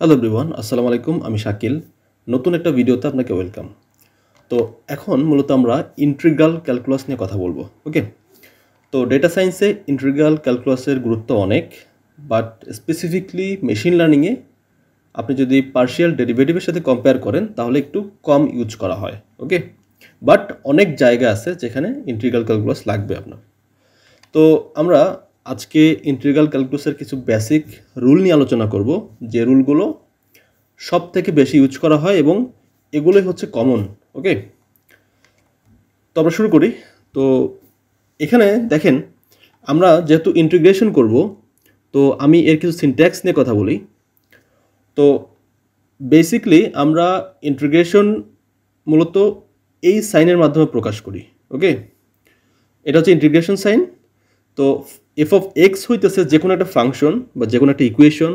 Hello everyone, আসসালামু আলাইকুম। আমি শাকিল। নতুন একটা ভিডিওতে আপনাকে ওয়েলকাম। তো এখন মূলত আমরা ইন্টিগ্রাল ক্যালকুলাস নিয়ে কথা বলবো। ওকে, তো ডেটা সায়েন্সে ইন্টিগ্রাল ক্যালকুলাসের গুরুত্ব অনেক, বাট স্পেসিফিকলি মেশিন লার্নিংয়ে আপনি যদি পার্শিয়াল ডেরিভেটিভের সাথে কম্পেয়ার করেন তাহলে একটু কম ইউজ করা হয়। ওকে, বাট অনেক জায়গা আছে যেখানে ইন্টিগ্রাল ক্যালকুলাস লাগবে আপনার। তো আমরা আজকে ইন্টিগ্রাল ক্যালকুলাসের কিছু বেসিক রুল নিয়ে আলোচনা করব, যে রুলগুলো সব থেকে বেশি ইউজ করা হয় এবং এগুলোই হচ্ছে কমন। ওকে, তো আমরা শুরু করি। তো এখানে দেখেন, আমরা যেহেতু ইন্টিগ্রেশন করব, তো আমি এর কিছু সিনট্যাক্স নিয়ে কথা বলি। তো বেসিকলি আমরা ইন্টিগ্রেশন মূলত এই সাইনের মাধ্যমে প্রকাশ করি। ওকে, এটা হচ্ছে ইন্টিগ্রেশন সাইন। তো এফ অফ এক্স হইতেছে যে কোনো একটা ফাংশন বা যে কোনো একটা ইকুয়েশন,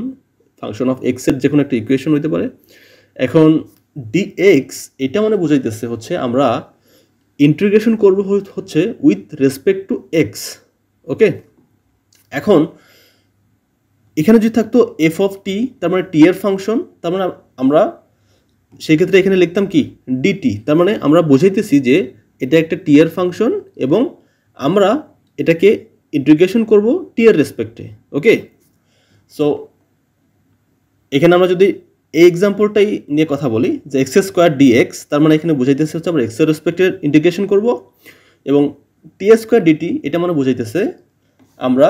ফাংশন অফ এক্সের যে কোনো একটা ইকুয়েশন হইতে পারে। এখন ডিএক্স এটা মানে বুঝাইতেছে হচ্ছে আমরা ইন্টিগ্রেশন করব হচ্ছে উইথ রেসপেক্ট টু এক্স। ওকে, এখন এখানে যদি থাকতো এফ অফ টি, তার মানে টি এর ফাংশন, তার মানে আমরা সেই ক্ষেত্রে এখানে লিখতাম কি ডিটি, তার মানে আমরা বোঝাইতেছি যে এটা একটা টি এর ফাংশন এবং আমরা এটাকে ইন্টিগ্রেশন করব টি এর রেসপেক্টে। ওকে, সো এখানে আমরা যদি এই এক্সাম্পলটাই নিয়ে কথা বলি যে এক্স স্কোয়ার ডিএক্স, তার মানে এখানে বুঝাইতেছে হচ্ছে আমরা এক্স এর রেসপেক্টে ইন্টিগ্রেশন করব, এবং টি স্কোয়ার ডিটি এটা মানে বুঝাইতেছে আমরা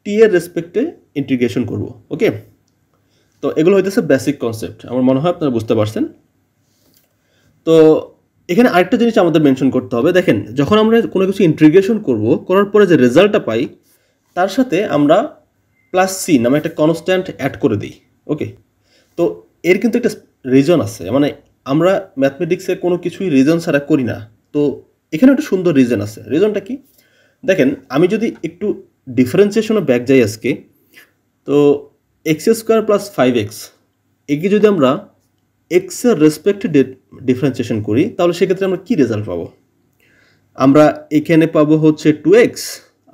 টি এর রেসপেক্টে ইন্টিগ্রেশন করব। ওকে, তো এগুলো হইতেছে বেসিক কনসেপ্ট, আমার মনে হয় আপনারা বুঝতে পারছেন। তো এখানে আরেকটা জিনিস আমাদের মেনশন করতে হবে। দেখেন, যখন আমরা কোনো কিছু ইন্টিগ্রেশন করব, করার পরে যে রেজাল্টটা পাই তার সাথে আমরা প্লাস সি নামে একটা কনস্ট্যান্ট অ্যাড করে দিই। ওকে, তো এর কিন্তু একটা রিজন আছে, মানে আমরা ম্যাথমেটিক্সে কোনো কিছুই রিজন ছাড়া করি না। তো এখানে একটা সুন্দর রিজন আছে। রিজনটা কি? দেখেন, আমি যদি একটু ডিফারেন্সিয়েশনে ব্যাক যাই আজকে, তো x square plus five x একে যদি আমরা এক্সের রেসপেক্টে ডিফারেন্সিয়েশন করি তাহলে সেক্ষেত্রে আমরা কী রেজাল্ট পাবো? আমরা এখানে পাবো হচ্ছে টু এক্স,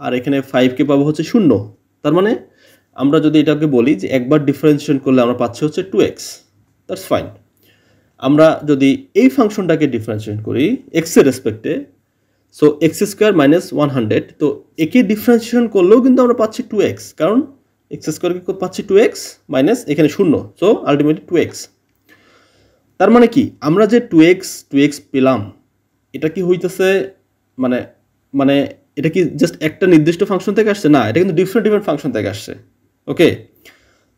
আর এখানে ফাইভকে পাবো হচ্ছে শূন্য। তার মানে আমরা যদি এটাকে বলি যে একবার ডিফারেন্সিয়েশন করলে আমরা পাচ্ছি হচ্ছে টু এক্স, দ্যাটস ফাইন। আমরা যদি এই ফাংশনটাকে ডিফারেন্সিয়েট করি এক্সের রেসপেক্টে, সো এক্স স্কোয়ার মাইনাস 100, তো একে ডিফারেন্সিয়েশন করলেও কিন্তু আমরা পাচ্ছি টু এক্স, কারণ এক্স স্কোয়ারকে পাচ্ছি টু এক্স মাইনাস এখানে শূন্য, সো আলটিমেটলি টু এক্স। তার মানে কি আমরা যে টু এক্স পেলাম, এটা কি হইতেছে মানে মানে এটা কি জাস্ট একটা নির্দিষ্ট ফাংশন থেকে আসছে? না, এটা কিন্তু ডিফারেন্ট ডিফারেন্ট ফাংশন থেকে আসছে। ওকে,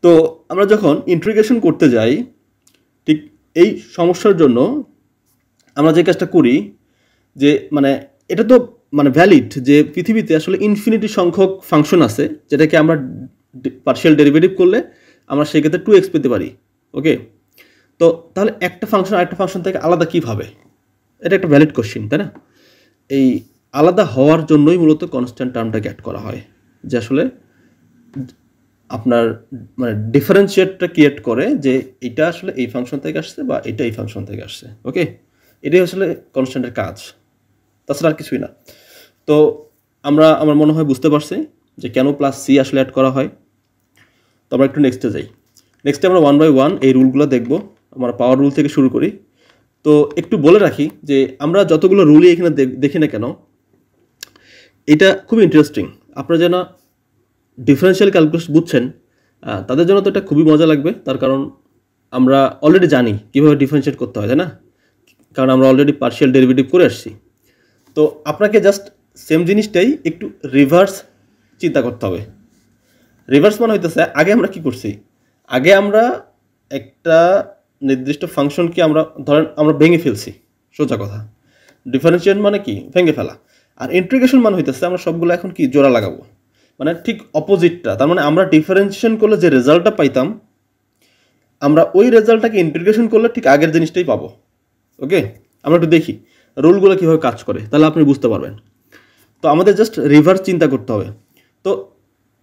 তো আমরা যখন ইন্টিগ্রেশন করতে যাই, ঠিক এই সমস্যার জন্য আমরা যে কাজটা করি যে মানে এটা তো মানে ভ্যালিড যে পৃথিবীতে আসলে ইনফিনিটি সংখ্যক ফাংশন আছে যেটাকে আমরা পার্শিয়াল ডেরিভেটিভ করলে আমরা সেক্ষেত্রে টু এক্স পেতে পারি। ওকে, তো তাহলে একটা ফাংশন আরেকটা ফাংশন থেকে আলাদা কীভাবে? এটা একটা ভ্যালিড কোশ্চিন, তাই না? এই আলাদা হওয়ার জন্যই মূলত কনস্ট্যান্ট টার্মটাকে অ্যাড করা হয়, যে আসলে আপনার মানে ডিফারেন্সিয়েটটা ক্রিয়েট করে যে এটা আসলে এই ফাংশন থেকে আসছে বা এটা এই ফাংশন থেকে আসছে। ওকে, এটাই আসলে কনস্ট্যান্টের কাজ, তাছাড়া আর কিছুই না। তো আমার মনে হয় বুঝতে পারছি যে কেন প্লাস সি আসলে অ্যাড করা হয়। তো আমরা একটু নেক্সটে যাই। নেক্সটে আমরা ওয়ান বাই ওয়ান এই রুলগুলো দেখব। আমরা পাওয়ার রুল থেকে শুরু করি। তো একটু বলে রাখি যে আমরা যতগুলো রুলই এখানে দেখি না কেন, এটা খুবই ইন্টারেস্টিং। আপনারা যেন ডিফারেন্সিয়াল ক্যালকুলাস বুঝছেন তাদের জন্য তো এটা খুবই মজা লাগবে, তার কারণ আমরা অলরেডি জানি কীভাবে ডিফারেন্সিয়েট করতে হয়, তাই না? কারণ আমরা অলরেডি পার্শিয়াল ডেরিভেটিভ করে আসছি। তো আপনাকে জাস্ট সেম জিনিসটাই একটু রিভার্স চিন্তা করতে হবে। রিভার্স মানে হইতেছে আগে আমরা কি করছি, আগে আমরা একটা নির্দিষ্ট ফাংশনকে আমরা ধরেন আমরা ভেঙে ফেলছি, সোজা কথা। ডিফারেন্সিয়েট মানে কি? ভেঙে ফেলা। আর ইন্টিগ্রেশন মানে হইতেছে আমরা সবগুলো এখন কি জোড়া লাগাবো, মানে ঠিক অপোজিটটা। তার মানে আমরা ডিফারেন্সিয়েশন করলে যে রেজাল্টটা পাইতাম, আমরা ওই রেজাল্টটাকে ইন্টিগ্রেশন করলে ঠিক আগের জিনিসটাই পাবো। ওকে, আমরা একটু দেখি রুলগুলো কীভাবে কাজ করে, তাহলে আপনি বুঝতে পারবেন। তো আমাদের জাস্ট রিভার্স চিন্তা করতে হবে। তো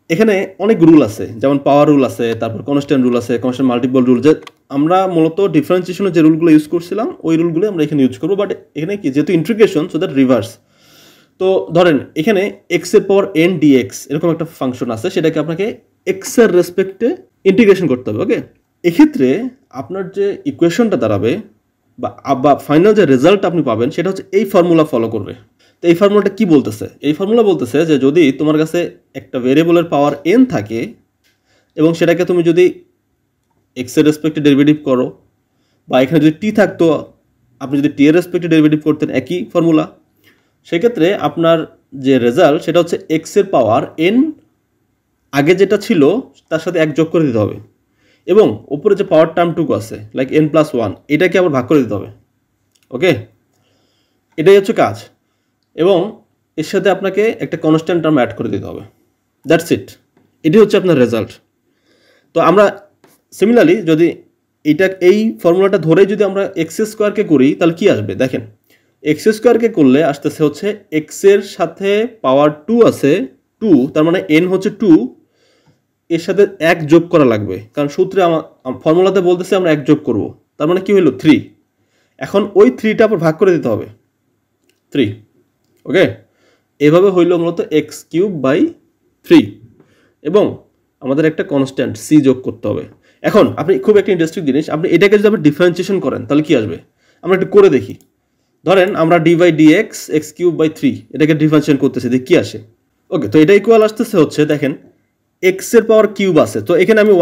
এখানে অনেক রুল আছে, যেমন পাওয়ার রুল আছে, তারপর কনস্ট্যান্ট রুল আছে, কনস্ট্যান্ট মাল্টিপল রুল। যে আমরা মূলত ডিফারেন্সিয়েশনের যে রুলগুলো ইউজ করছিলাম ওই রুলগুলো আমরা এখানে ইউজ করবো, বাট এখানে কি যেহেতু ইন্টিগ্রেশন, সো দ্যাট রিভার্স। তো ধরেন এখানে এক্স এর পাওয়ার এন ডিএক্স এরকম একটা ফাংশন আছে, সেটাকে আপনাকে এক্স এর রেসপেক্টে ইন্টিগ্রেশন করতে হবে। ওকে, এক্ষেত্রে আপনার যে ইকুয়েশনটা দাঁড়াবে বা ফাইনাল যে রেজাল্ট আপনি পাবেন সেটা হচ্ছে এই ফর্মুলা ফলো করবে। তো এই ফর্মুলাটা কি বলতেছে? এই ফর্মুলা বলতেছে যে যদি তোমার কাছে একটা ভেরিয়েবলের পাওয়ার n থাকে এবং সেটাকে তুমি যদি এক্স এর রেসপেক্টে ডেরিভেটিভ করো, বা এখানে যদি টি থাকতো আপনি যদি টি এর রেসপেক্টে ডেরিভেটিভ করতেন, একই ফর্মুলা, সেক্ষেত্রে আপনার যে রেজাল্ট সেটা হচ্ছে এক্স এর পাওয়ার n আগে যেটা ছিল তার সাথে 1 যোগ করে দিতে হবে, এবং উপরে যে পাওয়ার টার্মটুকু আছে লাইক n+1 এটাকে আবার ভাগ করে দিতে হবে। ওকে, এটাই হচ্ছে কাজ, এবং এর সাথে আপনাকে একটা কনস্ট্যান্ট টার্ম অ্যাড করে দিতে হবে। দ্যাটস ইট, এটি হচ্ছে আপনার রেজাল্ট। তো আমরা সিমিলারলি যদি এই ফর্মুলাটা ধরেই যদি আমরা এক্স স্কোয়ারকে করি তাহলে কি আসবে দেখেন, এক্স স্কোয়ারকে করলে আসতেছে হচ্ছে এক্স এর সাথে পাওয়ার 2 আছে 2, তার মানে n হচ্ছে 2, এর সাথে 1 যোগ করা লাগবে, কারণ সূত্রে আমার ফর্মুলাতে বলতেছে আমরা 1 যোগ করব, তার মানে কি হলো 3। এখন ওই 3টা আবার ভাগ করে দিতে হবে 3। ওকে, এভাবে হইল মূলত x³/3, এবং আমাদের একটা কনস্ট্যান্ট c যোগ করতে হবে। এখন আপনি খুব একটা ইন্টারেস্টিং জিনিস, আপনি এটাকে যদি আপনি ডিফারেন্সিয়েশন করেন তাহলে কি আসবে আমরা একটু করে দেখি। ধরেন আমরা d/dx x³/3 এটাকে ডিফারেন্সিয়েশন করতেছি, দেখি কি আসে। ওকে, তো এটা ইকুয়াল আসতেছে হচ্ছে দেখেন x এর পাওয়ার কিউব আছে, তো এখানে আমি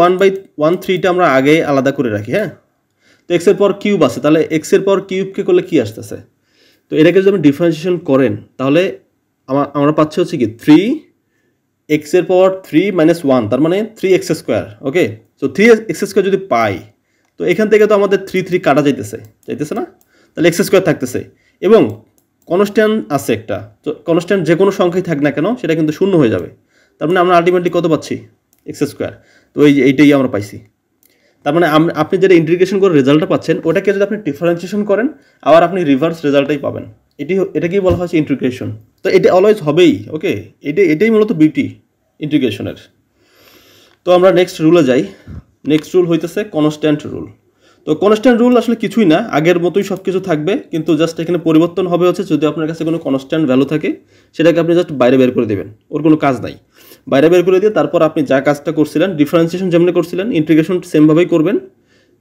1/3টা আমরা আগে আলাদা করে রাখি। হ্যাঁ, তো x এর পাওয়ার কিউব আছে, তাহলে x এর পাওয়ার কিউবকে করলে কি আসতেছে, তো এটাকে যদি আপনি ডিফারেন্সিয়েশন করেন তাহলে আমরা পাচ্ছি হচ্ছে কি 3x এর পাওয়ার 3 - 1, তার মানে 3x²। ওকে, তো 3x² যদি পাই তো এখান থেকে তো আমাদের 3 কাটা যাইতেছে না, তাহলে x² থাকতেছে, এবং কনস্ট্যান্ট আছে একটা, তো কনস্ট্যান্ট যে কোনো সংখ্যাই থাক না কেন সেটা কিন্তু শূন্য হয়ে যাবে, তার মানে আমরা আলটিমেটলি কত পাচ্ছি x²। তো এইটাই আমরা পাইছি, তার মানে আপনি যেটা ইন্টিগ্রেশন করে রেজাল্টটা পাচ্ছেন ওটাকে যদি আপনি ডিফারেন্সিয়েশন করেন আবার আপনি রিভার্স রেজাল্টটাই পাবেন। এটাকেই বলা হচ্ছে ইন্টিগ্রেশন। তো এটা অলওয়েজ হবেই। ওকে, এটাই মূলত বিউটি ইন্টিগ্রেশনের। তো আমরা নেক্সট রুলে যাই। নেক্সট রুল হইতেছে কনস্ট্যান্ট রুল। তো কনস্ট্যান্ট রুল আসলে কিছুই না, আগের মতোই সব কিছু থাকবে, কিন্তু জাস্ট এখানে পরিবর্তন হবে হচ্ছে যদি আপনার কাছে কোনো কনস্ট্যান্ট ভ্যালু থাকে সেটাকে আপনি জাস্ট বাইরে বের করে দেবেন, ওর কোনো কাজ নাই। বাইরে বের করে দিয়ে তারপর আপনি যা কাজটা করছিলেন ডিফারেন্সিয়েশন যেমনি করছিলেন ইন্টিগ্রেশন সেমভাবেই করবেন,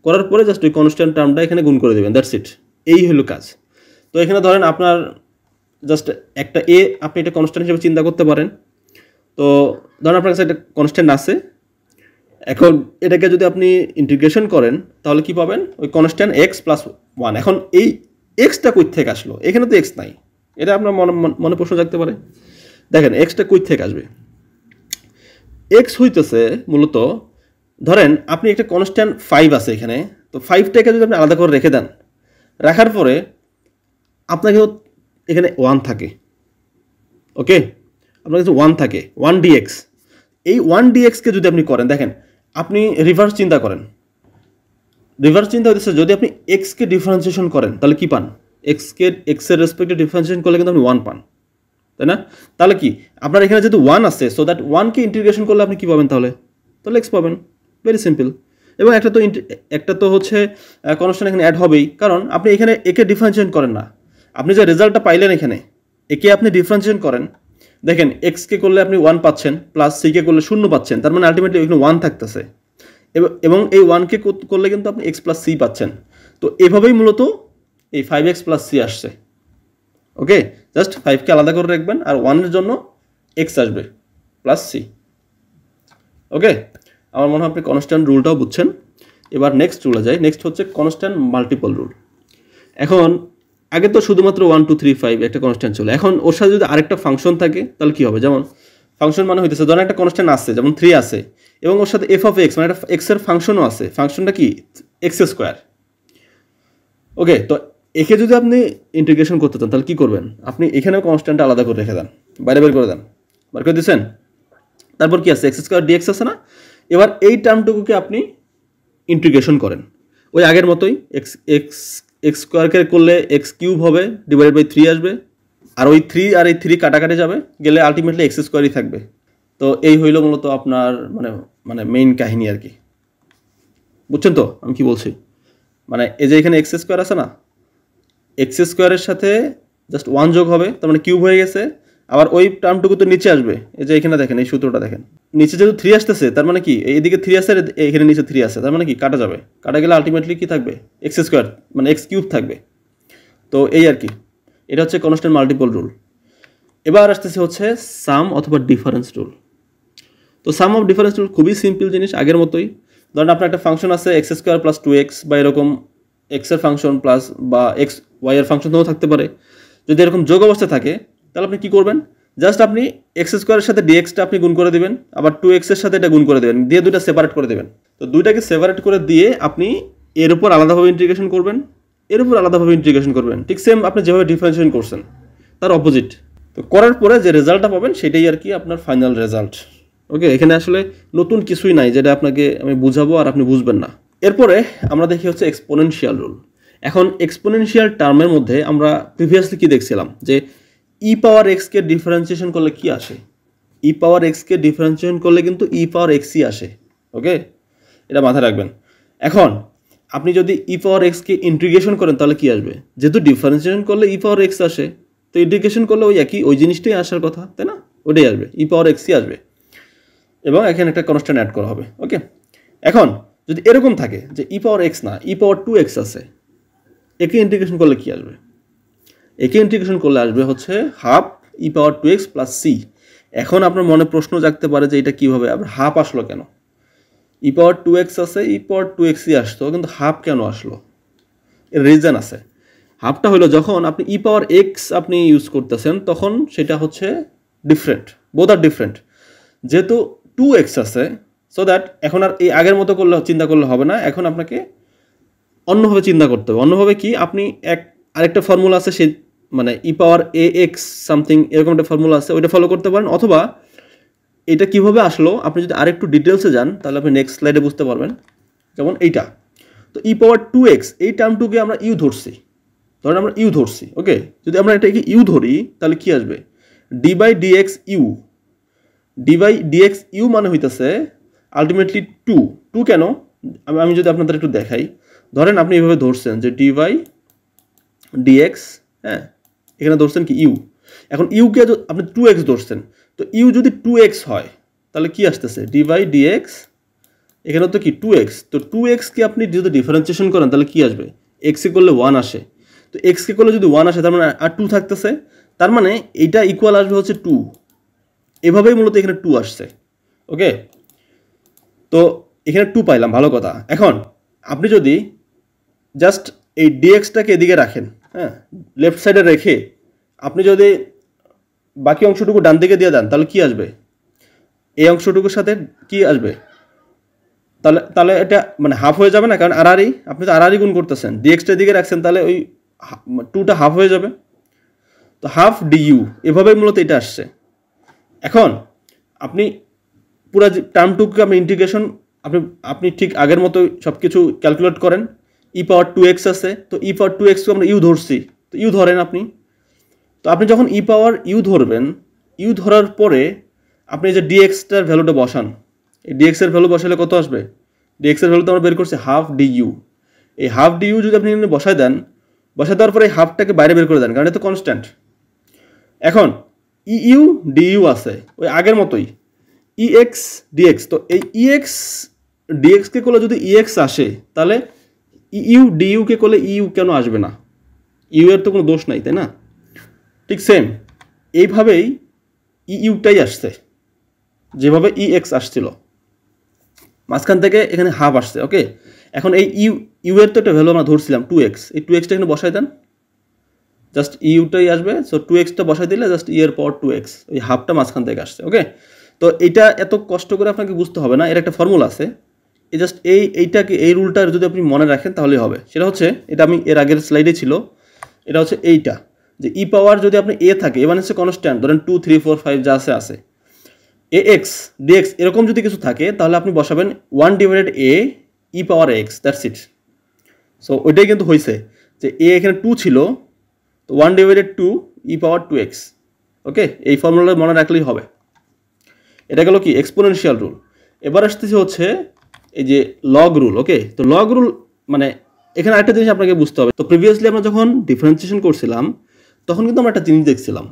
করার পরে জাস্ট ওই কনস্ট্যান্ট টার্মটা এখানে গুণ করে দেবেন, দ্যাটস ইট। এই হলো কাজ। তো এখানে ধরেন আপনার জাস্ট একটা আপনি এটা কনস্ট্যান্ট হিসেবে চিন্তা করতে পারেন। তো ধরেন আপনার কাছে একটা কনস্ট্যান্ট আছে, এখন এটাকে যদি আপনি ইন্টিগ্রেশন করেন তাহলে কি পাবেন, ওই কনস্ট্যান্ট x+1। এখন এই এক্সটা কই থেকে আসলো, এখানে তো এক্স নাই, এটা আপনার মনে প্রশ্ন জাগতে পারে। দেখেন এক্সটা কই থেকে আসবে, এক্স হইতেছে মূলত ধরেন আপনি একটা কনস্ট্যান্ট 5 আছে এখানে, তো 5টাকে যদি আপনি আলাদা করে রেখে দেন, রাখার পরে আপনাকে এখানে 1 থাকে। ওকে, আপনার কাছে 1 থাকে 1dx। এই 1dxকে যদি আপনি করেন, দেখেন আপনি রিভার্স চিন্তা করেন, রিভার্স চিন্তা হচ্ছে যদি আপনি এক্সকে ডিফারেন্সিয়েশন করেন তাহলে কি পান, এক্সের রেসপেক্টে ডিফারেন্সিয়েশন করলে কিন্তু আপনি 1 পান, তাই না? তাহলে কি আপনার এখানে যেহেতু 1 আছে, সো দ্যাট 1কে ইন্টিগ্রেশন করলে আপনি কি পাবেন, তাহলে এক্স পাবেন। Very simple. এবং একটা তো হচ্ছে কনস্ট্যান্ট এখানে অ্যাড হবেই, কারণ আপনি এখানে একে ডিফারেন্সিয়েশন করেন না, আপনি যে রেজাল্টটা পাইলেন এখানে একে আপনি ডিফারেন্সিয়েশন করেন, দেখেন এক্সকে করলে আপনি 1 পাচ্ছেন, প্লাস সিকে করলে 0 পাচ্ছেন, তার মানে আলটিমেটলি এখানে 1 থাকতেছে, এবং এই 1কে করলে কিন্তু আপনি x+c পাচ্ছেন। তো এভাবেই মূলত এই 5x+c আসছে। ওকে, জাস্ট 5কে আলাদা করে রাখবেন আর 1-এর জন্য x আসবে +c। ওকে, আমার মনে হয় আপনি কনস্ট্যান্ট রুলটাও বুঝছেন। এবার নেক্সট রুলে যাই। নেক্সট হচ্ছে কনস্ট্যান্ট মাল্টিপল রুল। এখন আগে তো শুধুমাত্র 1 2 3 5 একটা কনস্ট্যান্ট ছিল, এখন ওর সাথে যদি আরেকটা ফাংশন থাকে তাহলে কি হবে, যেমন ফাংশন মানে হইতেছে ধরেন একটা কনস্ট্যান্ট আছে যেমন 3 আছে, এবং ওর সাথে f(x) মানে একটা x এর ফাংশনও আছে, ফাংশনটা কি x²। ওকে, তো একে যদি আপনি ইন্টিগ্রেশন করতে চান তাহলে কি করবেন, আপনি এখানেও কনস্ট্যান্টটা আলাদা করে রেখে দেন, বাইরে বের করে দেন, বার করে দিচ্ছেন, তারপর কি আছে x²dx আছে না, এবার এই টার্মটুকুকে আপনি ইন্টিগ্রেশন করেন ওই আগের মতোই, x² করলে x³ হবে /3 আসবে, আর ওই 3 আর এই 3 কাটাকাটি যাবে, গেলে আলটিমেটলি x² থাকবে। তো এই হইল মূলত আপনার মানে মেইন কাহিনী আর কি, বুঝছেন তো আমি কি বলছি। মানে এই যে এখানে x² আছে না, x² এর সাথে জাস্ট 1 যোগ হবে, তার মানে কিউব হয়ে গেছে, আবার ওই টার্মটুকু তো নিচে আসবে, এই যে এখানে দেখেন এই সূত্রটা দেখেন, নিচে যেহেতু 3 আসতেছে তার মানে কি এইদিকে 3 আছে, এখানে নিচে 3 আছে, তার মানে কি কাটা যাবে, কাটা গেলে আলটিমেটলি কি থাকবে x² মানে x³ থাকবে। তো এই আর কি, এটা হচ্ছে কনস্ট্যান্ট মাল্টিপল রুল। এবার আসতেছে হচ্ছে সাম অথবা ডিফারেন্স রুল। তো সাম অফ ডিফারেন্স রুল খুবই সিম্পল জিনিস, আগের মতোই। ধরেন আপনার একটা ফাংশন আছে x² + 2x বা এরকম x এর ফাংশন প্লাস বা x y এর ফাংশন তো থাকতে পারে। যদি এরকম যোগ অবস্থায় থাকে তাহলে আপনি কি করবেন, জাস্ট আপনি x² এর সাথে dx-টা আপনি গুণ করে দিবেন, আবার 2x এর সাথে এটা গুণ করে দেবেন, দিয়ে দুইটা সেপারেট করে দেবেন। তো দুইটাকে সেপারেট করে দিয়ে আপনি এর উপর আলাদাভাবে ইন্টিগ্রেশন করবেন, এর উপর আলাদাভাবে ইন্টিগ্রেশন করবেন, ঠিক সেম আপনি যেভাবে ডিফারেন্সিয়েশন করছেন তার অপোজিট। তো করার পরে যে রেজাল্টটা পাবেন সেটাই আর কি আপনার ফাইনাল রেজাল্ট। ওকে, এখানে আসলে নতুন কিছুই নাই যেটা আপনাকে আমি বুঝাবো আর আপনি বুঝবেন না। এরপরে আমরা দেখি হচ্ছে এক্সপোনেনশিয়াল রুল। এখন এক্সপোনেনশিয়াল টার্মের মধ্যে আমরা প্রিভিয়াসলি কি দেখছিলাম যে ই পাওয়ার এক্সকে ডিফারেন্সিয়েশন করলে কি আসে, ই পাওয়ার এক্সকে ডিফারেন্সিয়েশন করলে কিন্তু ই পাওয়ার এক্সই আসে। ওকে, এটা মাথায় রাখবেন। এখন আপনি যদি ই পাওয়ার এক্সকে ইন্টিগ্রেশন করেন তাহলে কি আসবে, যেহেতু ডিফারেন্সিয়েশন করলে ই পাওয়ার এক্স আসে, তো ইন্টিগ্রেশন করলে ওই একই ওই জিনিসটাই আসার কথা, তাই না? ওটাই আসবে, ই পাওয়ার এক্সই আসবে, এবং এখানে একটা কনস্ট্যান্ট অ্যাড করা হবে। ওকে, এখন যদি এরকম থাকে যে ই পাওয়ার এক্স না ই পাওয়ার 2x আছে, একে ইন্টিগ্রেশন করলে কি আসবে, একে ইন্টিগ্রেশন করলে আসবে হচ্ছে হাফ ই পাওয়ার 2x + c। এখন আপনার মনে প্রশ্ন জাগতে পারে যে এটা কীভাবে আবার হাফ আসলো কেন, ই পাওয়ার 2x আছে, ই পাওয়ার 2xই আসতো, কিন্তু হাফ কেন আসলো? এর রিজন আছে। হাফটা হলো যখন আপনি ই পাওয়ার এক্স আপনি ইউজ করতেছেন তখন সেটা হচ্ছে ডিফারেন্ট, বোথ আর ডিফারেন্ট। যেহেতু 2x আছে, সো দ্যাট এখন আর এই আগের মতো করলে চিন্তা করলে হবে না, এখন আপনাকে অন্যভাবে চিন্তা করতে হবে। অন্যভাবে কি, আপনি আরেকটা ফর্মুলা আছে, সেই মানে ই পাওয়ার এ এক্স সামথিং এরকম একটা ফর্মুলা আছে, ওইটা ফলো করতে পারেন। অথবা এটা কিভাবে আসলো আপনি যদি আরেকটু ডিটেলসে যান তাহলে আপনি নেক্সট স্লাইডে বুঝতে পারবেন। যেমন এইটা, তো ই পাওয়ার 2x এই টার্মটুকে আমরা ইউ ধরছি, ধরেন আমরা ইউ ধরছি। ওকে, যদি আমরা এটাকে ইউ ধরি তাহলে কি আসবে, d/dx ইউ, d/dx ইউ মানে হইতেছে আলটিমেটলি 2 কেন, আমি যদি আপনাদের একটু দেখাই, ধরেন আপনি এইভাবে ধরছেন যে d/dx, হ্যাঁ এখানে ধরছেন কি ইউ, এখন ইউকে আপনি 2x ধরছেন, তো ইউ যদি 2x হয় তাহলে কি আসতেছে d/dx, এখানে তো কি 2x, তো 2x কে আপনি যদি ডিফারেন্সিয়েশন করেন তাহলে কি আসবে, x এ করলে 1 আসে, তো x কে করলে যদি 1 আসে তার মানে আর 2 থাকতেছে, তার মানে এইটা ইকুয়াল আসবে হচ্ছে 2। এভাবেই মূলত এখানে 2 আসছে। ওকে, তো এখানে 2 পাইলাম, ভালো কথা। এখন আপনি যদি জাস্ট এই ডিএক্সটাকে এদিকে রাখেন, হ্যাঁ লেফট সাইডে রেখে আপনি যদি বাকি অংশটুকু ডান দিকে দিয়ে দেন তাহলে কি আসবে, এই অংশটুকুর সাথে কি আসবে, তাহলে তাহলে এটা মানে হাফ হয়ে যাবে না, কারণ আড়াআড়ি আপনি তো আড়াআড়ি গুণ করতেছেন, ডিএক্সটা দিকে রাখছেন, তাহলে ওই 2টা হাফ হয়ে যাবে, তো হাফ ডিইউ, এভাবেই মূলত এটা আসছে। এখন আপনি পুরো টার্মটুকুকে আপনি ইন্টিগ্রেশন আপনি ঠিক আগের মতো সব কিছু ক্যালকুলেট করেন। ই পাওয়ার 2x আছে, তো ই পাওয়ার 2x আমরা ইউ ধরছি, তো ইউ ধরেন আপনি। তো আপনি যখন ই পাওয়ার ইউ ধরবেন, ইউ ধরার পরে আপনি যে ডিএক্সটার ভ্যালুটা বসান, এই ডিএক্সের ভ্যালু বসালে কত আসবে, ডিএক্সের ভ্যালু তো আমরা বের করছি হাফ ডিইউ। এই হাফ ডিইউ যদি আপনি বসায় দেন, বসায় দেওয়ার পরে এই হাফটাকে বাইরে বের করে দেন, কারণ এটা কনস্ট্যান্ট। এখন ইউ ডিইউ আছে ওই আগের মতোই, ইএক্স ডিএক্স, তো এই ইএক্স ডিএক্সকে করলে যদি ইএক্স আসে তাহলে ইউ ডিইউকে করলে ইউ কেন আসবে না, ইউ এর তো কোনো দোষ নাই, তাই না? ঠিক সেম এইভাবেই ইউটাই আসছে, যেভাবে ইএক্স আসছিল, মাঝখান থেকে এখানে হাফ আসছে। ওকে, এখন এই ইউ এর তো একটা ভ্যালু আমরা ধরছিলাম 2x, এই 2xটা এখানে বসাই দেন, জাস্ট ইউটাই আসবে, সো 2xটা বসাই দিলে জাস্ট ই এর পাওয়ার 2x, এই হাফটা মাঝখান থেকে আসছে। ওকে, তো এটা এত কষ্ট করে আপনাকে বুঝতে হবে না, এর একটা ফর্মুলা আছে, এই জাস্ট এইটাকে এই রুলটা যদি আপনি মনে রাখেন তাহলেই হবে। সেটা হচ্ছে, এটা আমি এর আগের স্লাইডে ছিল, এটা হচ্ছে এইটা যে ই পাওয়ার যদি আপনি এ থাকে, এ মানে হচ্ছে কনস্ট্যান্ট, ধরেন 2 3 4 5 যা আছে এ এক্স ডিএক্স এরকম যদি কিছু থাকে তাহলে আপনি বসাবেন 1/a E power x, that's it. So ওইটাই কিন্তু হয়েছে যে এ এখানে 2 ছিল, তো 1/2 ই পাওয়ার 2x। ওকে, এই ফর্মুলা মনে রাখলেই হবে। এটা গেল কি এক্সপোনেনশিয়াল রুল। এবার আসতেছে হচ্ছে এই যে লগ রুল। ওকে, তো লগ রুল মানে এখানে আরেকটা জিনিস আপনাকে বুঝতে হবে। তো প্রিভিয়াসলি আমরা যখন ডিফারেন্সিয়েশন করছিলাম তখন কিন্তু আমরা একটা জিনিস দেখছিলাম,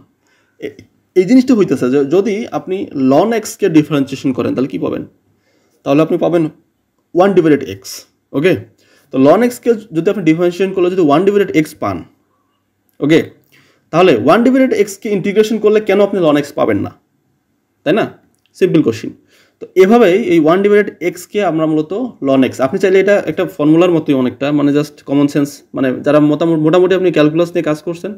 এই জিনিসটা হইতেছে যে যদি আপনি লন এক্সকে ডিফারেন্সিয়েশন করেন তাহলে কি পাবেন? তাহলে আপনি পাবেন 1/x। ওকে, তো লন এক্সকে যদি আপনি ডিফারেন্সিয়েশন করলে যদি 1/x পান, ওকে, তাহলে 1/xকে ইন্টিগ্রেশন করলে কেন আপনি লন এক্স পাবেন না? তাই না? Simple question. তো এভাবেই এই 1/xকে আমরা মূলত লন এক্স, আপনি চাইলে এটা একটা ফর্মুলার মতোই অনেকটা, মানে জাস্ট কমন সেন্স, মানে যারা মোটামুটি আপনি ক্যালকুলাস নিয়ে কাজ করছেন,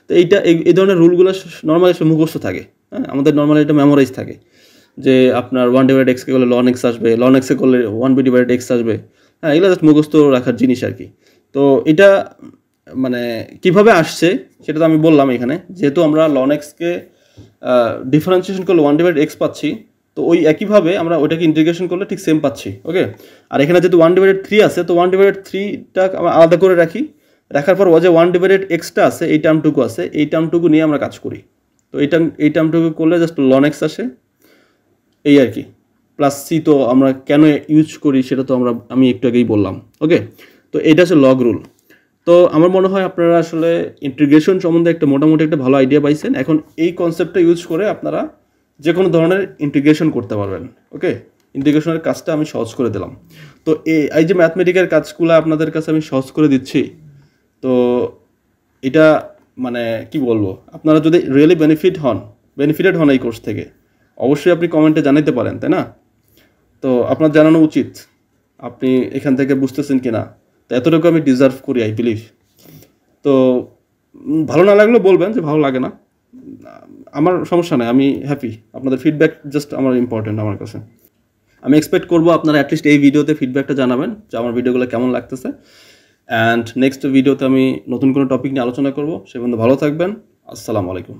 তো এইটা এই ধরনের রুলগুলো নর্মালি মুখস্থ থাকে। হ্যাঁ, আমাদের নর্মালি এটা মেমোরাইজ থাকে যে আপনার 1/xকে করলে লন এক্স আসবে, লন এক্সে করলে 1/x আসবে। হ্যাঁ, এগুলো জাস্ট মুখস্থ রাখার জিনিস আর কি। তো এটা মানে কিভাবে আসছে সেটা তো আমি বললাম এখানে, যেহেতু আমরা লন এক্সকে ডিফারেন্সিয়েশন করলে 1/x পাচ্ছি, তো ওই একইভাবে আমরা ওইটাকে ইন্টিগ্রেশন করলে ঠিক সেম পাচ্ছি। ওকে, আর এখানে যেহেতু 1/3 আছে, তো 1/3টা আমরা আলাদা করে রাখার পর ও যে 1/xটা আছে, এই টার্মটুকু আছে, এই টার্মটুকু নিয়ে আমরা কাজ করি। তো এই টার্মটুকু করলে জাস্ট লন এক্স আসে, এই আর কি। প্লাস সি তো আমরা কেন ইউজ করি সেটা তো আমি একটু আগেই বললাম। ওকে, তো এটা হচ্ছে লগ রুল। তো আমার মনে হয় আপনারা আসলে ইন্টিগ্রেশন সম্বন্ধে একটা মোটামুটি একটা ভালো আইডিয়া পাইছেন। এখন এই কনসেপ্টটা ইউজ করে আপনারা যে কোনো ধরনের ইন্টিগ্রেশন করতে পারবেন। ওকে, ইন্টিগ্রেশনের কাজটা আমি সহজ করে দিলাম। তো এই যে ম্যাথমেটিক্যাল কাজগুলো আপনাদের কাছে আমি সহজ করে দিচ্ছি, তো এটা মানে কি বলবো, আপনারা যদি রিয়েলি বেনিফিটেড হন এই কোর্স থেকে, অবশ্যই আপনি কমেন্টে জানাতে পারেন, তাই না? তো আপনার জানানো উচিত আপনি এখান থেকে বুঝতেছেন কি না। তো এতটুকু আমি ডিজার্ভ করি, আই বিলিভ। তো ভালো না লাগলেও বলবেন যে ভালো লাগে না, আমার সমস্যা নেই, আমি হ্যাপি। আপনাদের ফিডব্যাক জাস্ট আমার ইম্পর্টেন্ট আমার কাছে। আমি এক্সপেক্ট করবো আপনারা অ্যাটলিস্ট এই ভিডিওতে ফিডব্যাকটা জানাবেন যে আমার ভিডিওগুলো কেমন লাগতেছে। অ্যান্ড নেক্সট ভিডিওতে আমি নতুন কোনো টপিক নিয়ে আলোচনা করবো। সে পর্যন্ত ভালো থাকবেন। আসসালামু আলাইকুম।